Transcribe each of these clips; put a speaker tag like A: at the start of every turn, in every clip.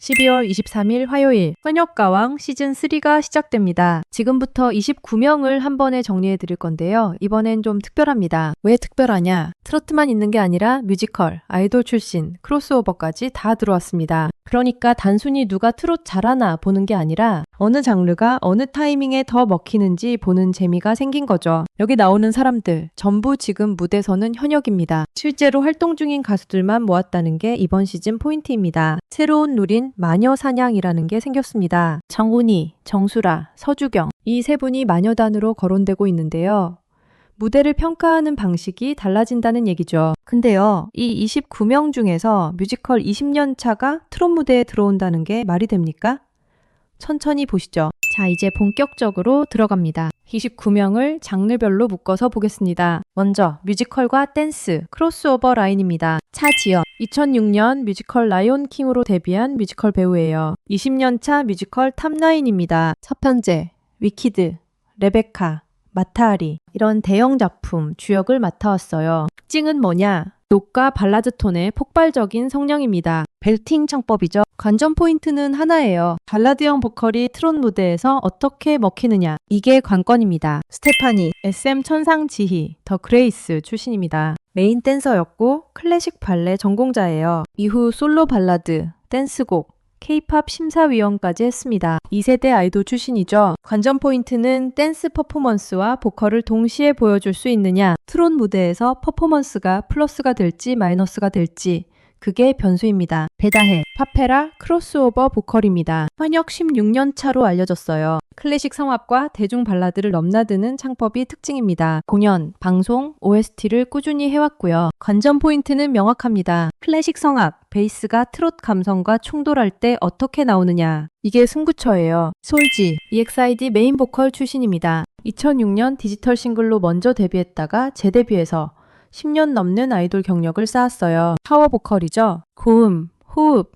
A: 12월 23일 화요일 현역가왕 시즌3가 시작됩니다. 지금부터 29명을 한 번에 정리해 드릴 건데요. 이번엔 좀 특별합니다. 왜 특별하냐? 트로트만 있는 게 아니라 뮤지컬, 아이돌 출신, 크로스오버까지 다 들어왔습니다. 그러니까 단순히 누가 트롯 잘하나 보는 게 아니라 어느 장르가 어느 타이밍에 더 먹히는지 보는 재미가 생긴 거죠. 여기 나오는 사람들 전부 지금 무대서는 현역입니다. 실제로 활동 중인 가수들만 모았다는 게 이번 시즌 포인트입니다. 새로운 룰인 마녀사냥이라는 게 생겼습니다. 정훈이, 정수라, 서주경 이 세 분이 마녀단으로 거론되고 있는데요. 무대를 평가하는 방식이 달라진다는 얘기죠. 근데요, 이 29명 중에서 뮤지컬 20년 차가 트롯 무대에 들어온다는 게 말이 됩니까? 천천히 보시죠. 자, 이제 본격적으로 들어갑니다. 29명을 장르별로 묶어서 보겠습니다. 먼저 뮤지컬과 댄스, 크로스오버 라인입니다. 차지연, 2006년 뮤지컬 라이온킹으로 데뷔한 뮤지컬 배우예요. 20년 차 뮤지컬 탑9입니다. 서편제, 위키드, 레베카, 마타하리 이런 대형 작품 주역을 맡아왔어요. 특징은 뭐냐? 녹과 발라드 톤의 폭발적인 성량입니다. 벨팅 창법이죠. 관전 포인트는 하나예요. 발라드형 보컬이 트롯 무대에서 어떻게 먹히느냐. 이게 관건입니다. 스테파니, SM 천상지희, 더 그레이스 출신입니다. 메인 댄서였고 클래식 발레 전공자예요. 이후 솔로 발라드, 댄스곡, K-팝 심사위원까지 했습니다. 2세대 아이돌 출신이죠. 관전 포인트는 댄스 퍼포먼스와 보컬을 동시에 보여줄 수 있느냐. 트롯 무대에서 퍼포먼스가 플러스가 될지 마이너스가 될지 그게 변수입니다. 배다해, 파페라, 크로스오버 보컬입니다. 현역 16년 차로 알려졌어요. 클래식 성악과 대중 발라드를 넘나드는 창법이 특징입니다. 공연, 방송, OST를 꾸준히 해왔고요. 관전 포인트는 명확합니다. 클래식 성악, 베이스가 트롯 감성과 충돌할 때 어떻게 나오느냐. 이게 승부처예요. 솔지, EXID 메인 보컬 출신입니다. 2006년 디지털 싱글로 먼저 데뷔했다가 재데뷔해서 10년 넘는 아이돌 경력을 쌓았어요. 파워 보컬이죠. 고음, 호흡,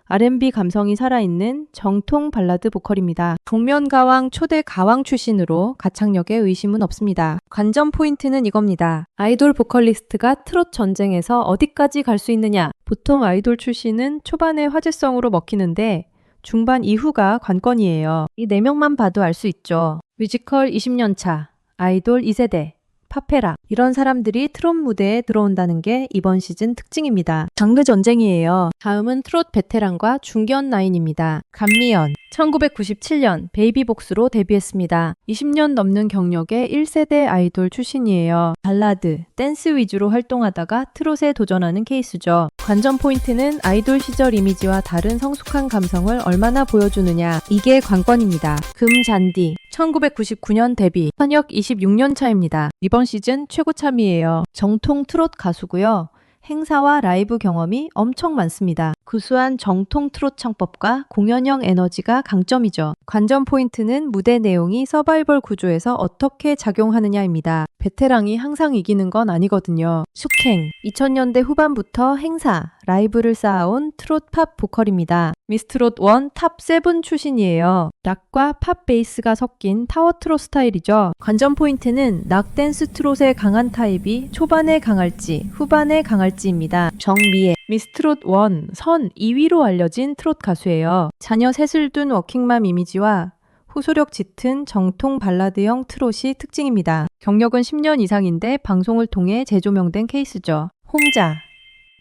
A: R&B 감성이 살아있는 정통 발라드 보컬입니다. 복면가왕 초대 가왕 출신으로 가창력에 의심은 없습니다. 관전 포인트는 이겁니다. 아이돌 보컬리스트가 트롯 전쟁에서 어디까지 갈 수 있느냐. 보통 아이돌 출신은 초반에 화제성으로 먹히는데 중반 이후가 관건이에요. 이 4명만 봐도 알 수 있죠. 뮤지컬 20년 차, 아이돌 2세대, 파페라 이런 사람들이 트롯 무대에 들어온다는 게 이번 시즌 특징입니다. 장르 전쟁이에요. 다음은 트롯 베테랑과 중견 라인입니다. 감미연 1997년 베이비복스로 데뷔했습니다. 20년 넘는 경력의 1세대 아이돌 출신이에요. 발라드, 댄스 위주로 활동하다가 트롯에 도전하는 케이스죠. 관전 포인트는 아이돌 시절 이미지와 다른 성숙한 감성을 얼마나 보여주느냐. 이게 관건입니다. 금잔디 1999년 데뷔, 현역 26년 차입니다. 이번 시즌 최고참이에요. 정통 트롯 가수고요. 행사와 라이브 경험이 엄청 많습니다. 구수한 정통 트롯 창법과 공연형 에너지가 강점이죠. 관전 포인트는 무대 내용이 서바이벌 구조에서 어떻게 작용하느냐입니다. 베테랑이 항상 이기는 건 아니거든요. 숙행 2000년대 후반부터 행사, 라이브를 쌓아온 트롯 팝 보컬입니다. 미스트롯 1 탑 7 출신이에요. 락과 팝 베이스가 섞인 타워 트롯 스타일이죠. 관전 포인트는 락 댄스 트롯의 강한 타입이 초반에 강할지 후반에 강할지입니다. 정미애 미스트롯 1 선 2위로 알려진 트롯 가수예요. 자녀 셋을 둔 워킹맘 이미지와 호소력 짙은 정통 발라드형 트롯이 특징입니다. 경력은 10년 이상인데 방송을 통해 재조명된 케이스죠. 홍자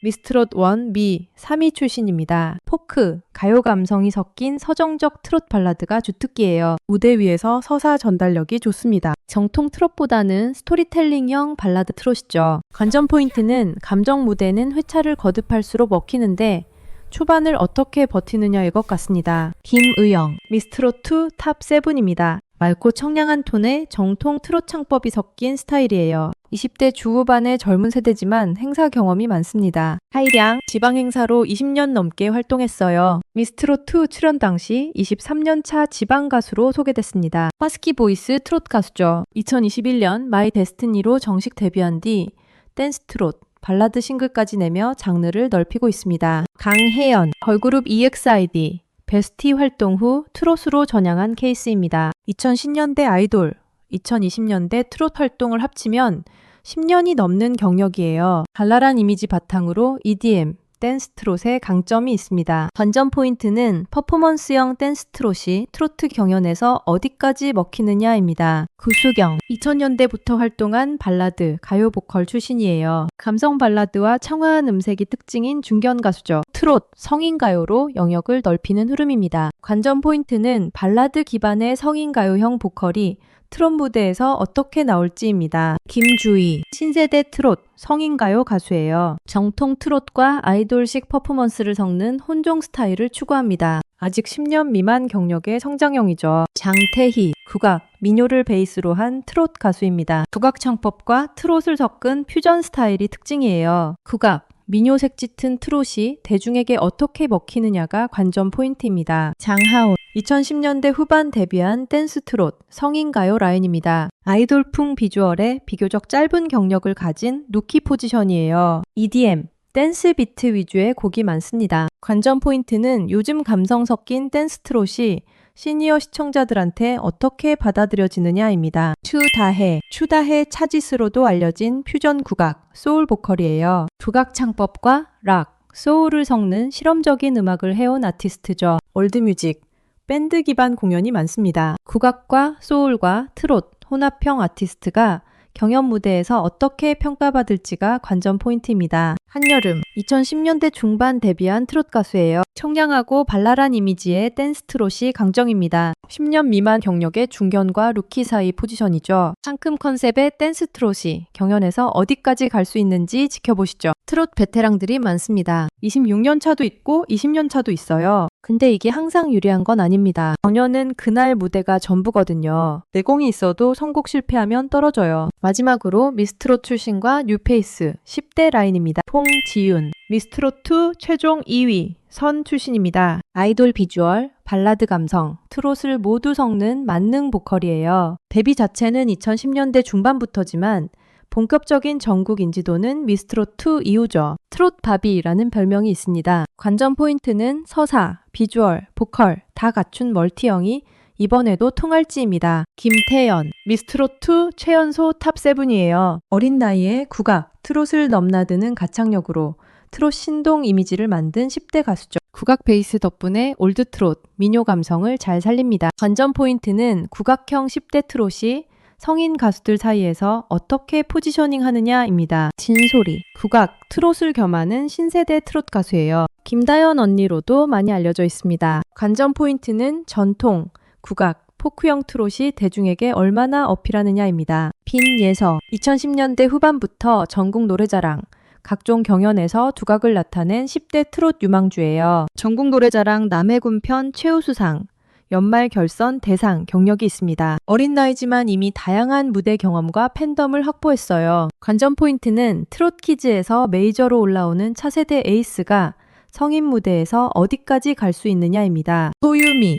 A: 미스트롯 1 미 3위 출신입니다. 포크, 가요 감성이 섞인 서정적 트롯 발라드가 주특기예요. 무대 위에서 서사 전달력이 좋습니다. 정통 트롯보다는 스토리텔링형 발라드 트롯이죠. 관전 포인트는 감정 무대는 회차를 거듭할수록 먹히는데 초반을 어떻게 버티느냐일 것 같습니다. 김의영, 미스트롯2 탑 7입니다. 맑고 청량한 톤의 정통 트롯 창법이 섞인 스타일이에요. 20대 중후반의 젊은 세대지만 행사 경험이 많습니다. 하이량, 지방 행사로 20년 넘게 활동했어요. 미스트롯2 출연 당시 23년 차 지방 가수로 소개됐습니다. 허스키 보이스 트롯 가수죠. 2021년 마이 데스티니로 정식 데뷔한 뒤 댄스 트롯, 발라드 싱글까지 내며 장르를 넓히고 있습니다. 강혜연, 걸그룹 EXID, 베스티 활동 후 트롯으로 전향한 케이스입니다. 2010년대 아이돌, 2020년대 트롯 활동을 합치면 10년이 넘는 경력이에요. 발랄한 이미지 바탕으로 EDM, 댄스 트롯에 강점이 있습니다. 관전 포인트는 퍼포먼스형 댄스 트롯이 트로트 경연에서 어디까지 먹히느냐입니다. 구수경, 2000년대부터 활동한 발라드, 가요 보컬 출신이에요. 감성 발라드와 청아한 음색이 특징인 중견 가수죠. 트롯, 성인 가요로 영역을 넓히는 흐름입니다. 관전 포인트는 발라드 기반의 성인 가요형 보컬이 트롯 무대에서 어떻게 나올지입니다. 김주희, 신세대 트롯, 성인가요 가수예요. 정통 트롯과 아이돌식 퍼포먼스를 섞는 혼종 스타일을 추구합니다. 아직 10년 미만 경력의 성장형이죠. 장태희, 국악, 민요를 베이스로 한 트롯 가수입니다. 국악 창법과 트롯을 섞은 퓨전 스타일이 특징이에요. 국악, 민요색 짙은 트롯이 대중에게 어떻게 먹히느냐가 관전 포인트입니다. 장하온, 2010년대 후반 데뷔한 댄스 트롯, 성인 가요 라인입니다. 아이돌풍 비주얼에 비교적 짧은 경력을 가진 루키 포지션이에요. EDM, 댄스 비트 위주의 곡이 많습니다. 관전 포인트는 요즘 감성 섞인 댄스 트롯이 시니어 시청자들한테 어떻게 받아들여지느냐입니다. 추다해 차지스로도 알려진 퓨전 국악, 소울 보컬이에요. 국악 창법과 락, 소울을 섞는 실험적인 음악을 해온 아티스트죠. 올드뮤직, 밴드 기반 공연이 많습니다. 국악과 소울과 트롯, 혼합형 아티스트가 경연 무대에서 어떻게 평가받을지가 관전 포인트입니다. 한여름, 2010년대 중반 데뷔한 트롯 가수예요. 청량하고 발랄한 이미지의 댄스 트롯이 강점입니다. 10년 미만 경력의 중견과 루키 사이 포지션이죠. 상큼 컨셉의 댄스 트롯이 경연에서 어디까지 갈 수 있는지 지켜보시죠. 트롯 베테랑들이 많습니다. 26년 차도 있고 20년 차도 있어요. 근데 이게 항상 유리한 건 아닙니다. 경연은 그날 무대가 전부거든요. 내공이 있어도 선곡 실패하면 떨어져요. 마지막으로 미스트롯 출신과 뉴페이스 10대 라인입니다. 홍지윤, 미스트롯2 최종 2위 선 출신입니다. 아이돌 비주얼, 발라드 감성, 트롯을 모두 섞는 만능 보컬이에요. 데뷔 자체는 2010년대 중반부터지만 본격적인 전국 인지도는 미스트롯2 이후죠. 트롯바비라는 별명이 있습니다. 관전 포인트는 서사, 비주얼, 보컬 다 갖춘 멀티형이 이번에도 통할지입니다. 김태연, 미스트롯2 최연소 탑7이에요. 어린 나이에 국악, 트롯을 넘나드는 가창력으로 트롯 신동 이미지를 만든 10대 가수죠. 국악 베이스 덕분에 올드 트롯, 민요 감성을 잘 살립니다. 관전 포인트는 국악형 10대 트롯이 성인 가수들 사이에서 어떻게 포지셔닝 하느냐입니다. 진소리, 국악, 트롯을 겸하는 신세대 트롯 가수예요. 김다연 언니로도 많이 알려져 있습니다. 관전 포인트는 전통, 국악, 포크형 트롯이 대중에게 얼마나 어필하느냐입니다. 빈예서, 2010년대 후반부터 전국 노래자랑, 각종 경연에서 두각을 나타낸 10대 트롯 유망주예요. 전국 노래자랑 남해군편 최우수상, 연말 결선 대상 경력이 있습니다. 어린 나이지만 이미 다양한 무대 경험과 팬덤을 확보했어요. 관전 포인트는 트롯 키즈에서 메이저로 올라오는 차세대 에이스가 성인 무대에서 어디까지 갈 수 있느냐입니다. 소유미,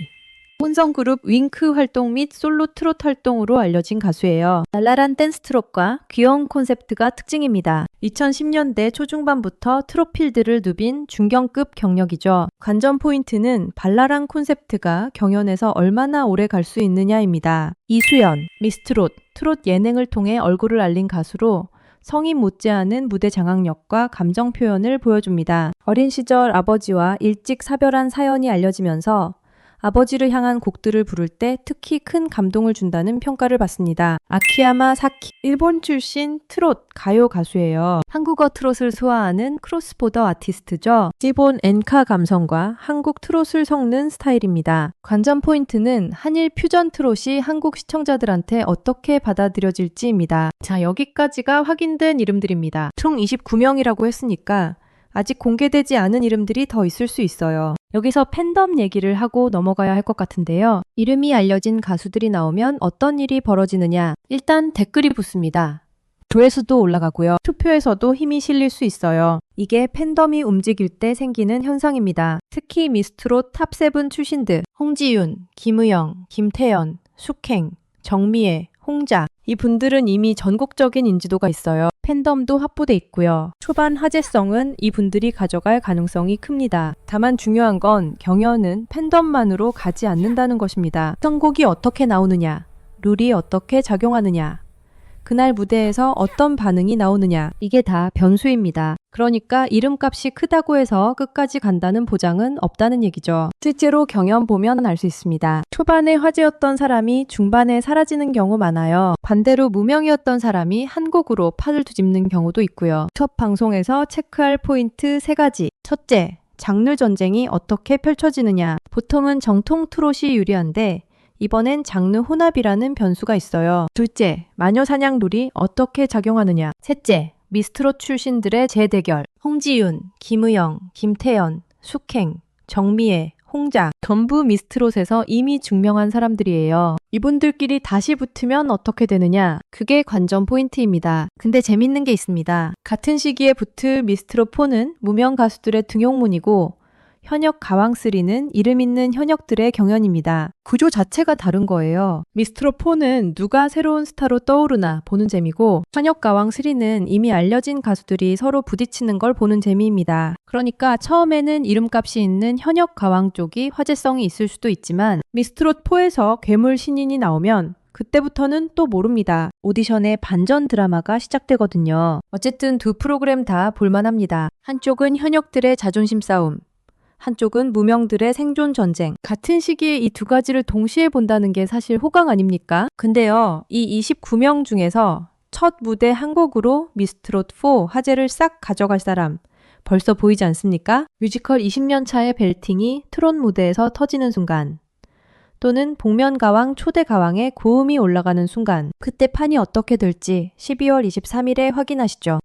A: 혼성그룹 윙크 활동 및 솔로 트롯 활동으로 알려진 가수예요. 발랄한 댄스 트롯과 귀여운 콘셉트가 특징입니다. 2010년대 초중반부터 트롯필드를 누빈 중견급 경력이죠. 관전 포인트는 발랄한 콘셉트가 경연에서 얼마나 오래 갈 수 있느냐입니다. 이수연, 미스트롯, 트롯 예능을 통해 얼굴을 알린 가수로 성인 못지않은 무대 장악력과 감정 표현을 보여줍니다. 어린 시절 아버지와 일찍 사별한 사연이 알려지면서 아버지를 향한 곡들을 부를 때 특히 큰 감동을 준다는 평가를 받습니다. 아키야마 사키, 일본 출신 트롯, 가요 가수예요. 한국어 트롯을 소화하는 크로스보더 아티스트죠. 일본 엔카 감성과 한국 트롯을 섞는 스타일입니다. 관전 포인트는 한일 퓨전 트롯이 한국 시청자들한테 어떻게 받아들여질지입니다. 자, 여기까지가 확인된 이름들입니다. 총 29명이라고 했으니까 아직 공개되지 않은 이름들이 더 있을 수 있어요. 여기서 팬덤 얘기를 하고 넘어가야 할 것 같은데요. 이름이 알려진 가수들이 나오면 어떤 일이 벌어지느냐? 일단 댓글이 붙습니다. 조회수도 올라가고요. 투표에서도 힘이 실릴 수 있어요. 이게 팬덤이 움직일 때 생기는 현상입니다. 특히 미스트롯 탑7 출신들 홍지윤, 김의영, 김태연, 숙행, 정미애, 홍자 이 분들은 이미 전국적인 인지도가 있어요. 팬덤도 확보돼 있고요. 초반 화제성은 이 분들이 가져갈 가능성이 큽니다. 다만 중요한 건 경연은 팬덤만으로 가지 않는다는 것입니다. 선곡이 어떻게 나오느냐, 룰이 어떻게 작용하느냐, 그날 무대에서 어떤 반응이 나오느냐, 이게 다 변수입니다. 그러니까 이름값이 크다고 해서 끝까지 간다는 보장은 없다는 얘기죠. 실제로 경연 보면 알 수 있습니다. 초반에 화제였던 사람이 중반에 사라지는 경우 많아요. 반대로 무명이었던 사람이 한 곡으로 판을 뒤집는 경우도 있고요. 첫 방송에서 체크할 포인트 3가지. 첫째, 장르 전쟁이 어떻게 펼쳐지느냐. 보통은 정통 트롯이 유리한데 이번엔 장르 혼합이라는 변수가 있어요. 둘째, 마녀사냥룰이 어떻게 작용하느냐. 셋째, 미스트롯 출신들의 재대결. 홍지윤, 김의영, 김태연, 숙행, 정미애, 홍장 전부 미스트롯에서 이미 증명한 사람들이에요. 이분들끼리 다시 붙으면 어떻게 되느냐? 그게 관전 포인트입니다. 근데 재밌는 게 있습니다. 같은 시기에 붙을 미스트롯 4는 무명 가수들의 등용문이고 현역 가왕3는 이름 있는 현역들의 경연입니다. 구조 자체가 다른 거예요. 미스트롯 4는 누가 새로운 스타로 떠오르나 보는 재미고 현역 가왕3는 이미 알려진 가수들이 서로 부딪히는 걸 보는 재미입니다. 그러니까 처음에는 이름값이 있는 현역 가왕 쪽이 화제성이 있을 수도 있지만 미스트롯 4에서 괴물 신인이 나오면 그때부터는 또 모릅니다. 오디션의 반전 드라마가 시작되거든요. 어쨌든 두 프로그램 다 볼만합니다. 한쪽은 현역들의 자존심 싸움, 한쪽은 무명들의 생존 전쟁. 같은 시기에 이 두 가지를 동시에 본다는 게 사실 호강 아닙니까? 근데요, 이 29명 중에서 첫 무대 한 곡으로 미스트롯 4 화제를 싹 가져갈 사람 벌써 보이지 않습니까? 뮤지컬 20년 차의 벨팅이 트롯 무대에서 터지는 순간, 또는 복면가왕 초대가왕의 고음이 올라가는 순간, 그때 판이 어떻게 될지 12월 23일에 확인하시죠.